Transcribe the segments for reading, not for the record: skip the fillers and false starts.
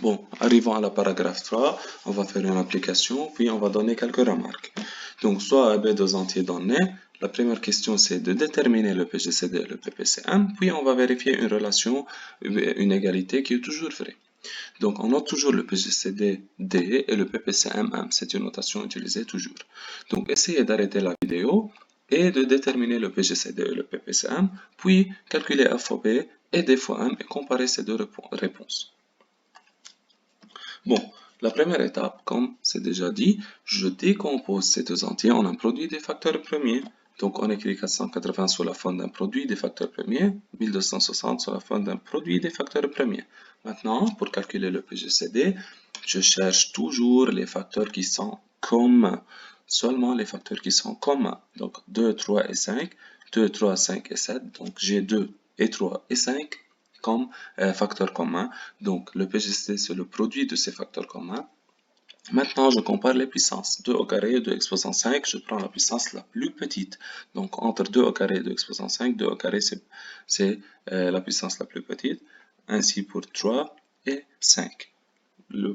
Bon, arrivons à la paragraphe 3, on va faire une application, puis on va donner quelques remarques. Donc, soit A, B, deux entiers donnés. La première question, c'est de déterminer le PGCD et le PPCM, puis on va vérifier une relation, une égalité qui est toujours vraie. Donc, on note toujours le PGCD D et le PPCM M. C'est une notation utilisée toujours. Donc, essayez d'arrêter la vidéo et de déterminer le PGCD et le PPCM, puis calculer F fois B et D fois M et comparer ces deux réponses. Bon, la première étape, comme c'est déjà dit, je décompose ces deux entiers en un produit des facteurs premiers. Donc, on écrit 480 sous la forme d'un produit des facteurs premiers, 1260 sous la forme d'un produit des facteurs premiers. Maintenant, pour calculer le PGCD, je cherche toujours les facteurs qui sont communs. Seulement les facteurs qui sont communs. Donc, 2, 3 et 5, 2, 3, 5 et 7. Donc, j'ai 2 et 3 et 5 comme facteurs communs. Donc, le PGCD, c'est le produit de ces facteurs communs. Maintenant, je compare les puissances. 2 au carré et 2 exposant 5, je prends la puissance la plus petite. Donc, entre 2 au carré et 2 exposant 5, 2 au carré, c'est la puissance la plus petite. Ainsi pour 3 et 5.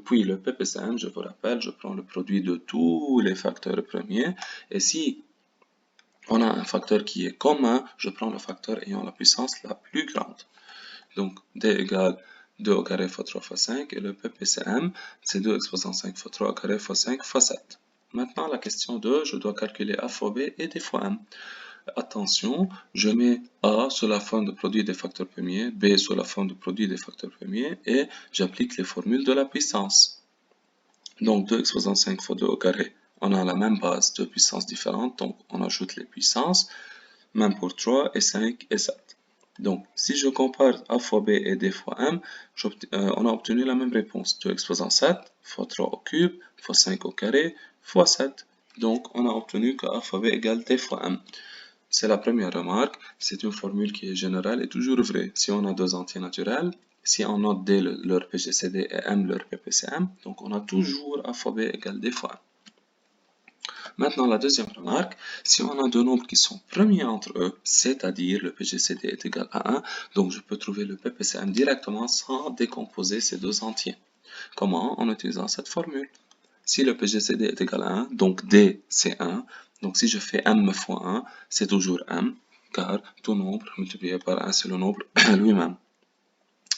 Puis le PPCM, je vous rappelle, je prends le produit de tous les facteurs premiers. Et si on a un facteur qui est commun, je prends le facteur ayant la puissance la plus grande. Donc, D égale 2 au carré fois 3 fois 5, et le PPCM, c'est 2 exposant 5 fois 3 au carré fois 5 fois 7. Maintenant, la question 2, je dois calculer A fois B et D fois M. Attention, je mets A sous la forme de produit des facteurs premiers, B sous la forme de produit des facteurs premiers, et j'applique les formules de la puissance. Donc, 2 exposant 5 fois 2 au carré, on a la même base, deux puissances différentes, donc on ajoute les puissances, même pour 3 et 5 et 7. Donc, si je compare A fois B et D fois M, on a obtenu la même réponse. 2 exposant 7 fois 3 au cube fois 5 au carré fois 7. Donc, on a obtenu que A fois B égale D fois M. C'est la première remarque. C'est une formule qui est générale et toujours vraie. Si on a deux entiers naturels, si on note D leur PGCD et M leur PPCM, donc on a toujours A fois B égale D fois M. Maintenant, la deuxième remarque, si on a deux nombres qui sont premiers entre eux, c'est-à-dire le PGCD est égal à 1, donc je peux trouver le PPCM directement sans décomposer ces deux entiers. Comment? En utilisant cette formule. Si le PGCD est égal à 1, donc D c'est 1, donc si je fais M fois 1, c'est toujours M, car tout nombre multiplié par 1 c'est le nombre lui-même.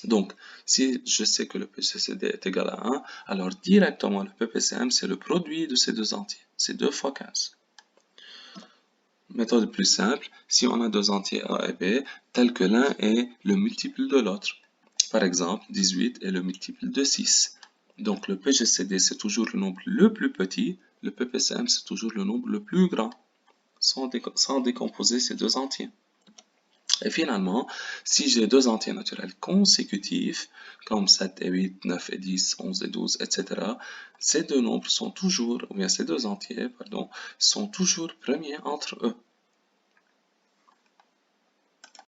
Donc, si je sais que le PGCD est égal à 1, alors directement le PPCM, c'est le produit de ces deux entiers. C'est 2 fois 15. Méthode plus simple, si on a deux entiers A et B, tel que l'un est le multiple de l'autre. Par exemple, 18 est le multiple de 6. Donc, le PGCD, c'est toujours le nombre le plus petit, le PPCM, c'est toujours le nombre le plus grand, sans décomposer ces deux entiers. Et finalement, si j'ai deux entiers naturels consécutifs, comme 7 et 8, 9 et 10, 11 et 12, etc., ces deux nombres sont toujours, ou bien ces deux entiers, pardon, sont toujours premiers entre eux.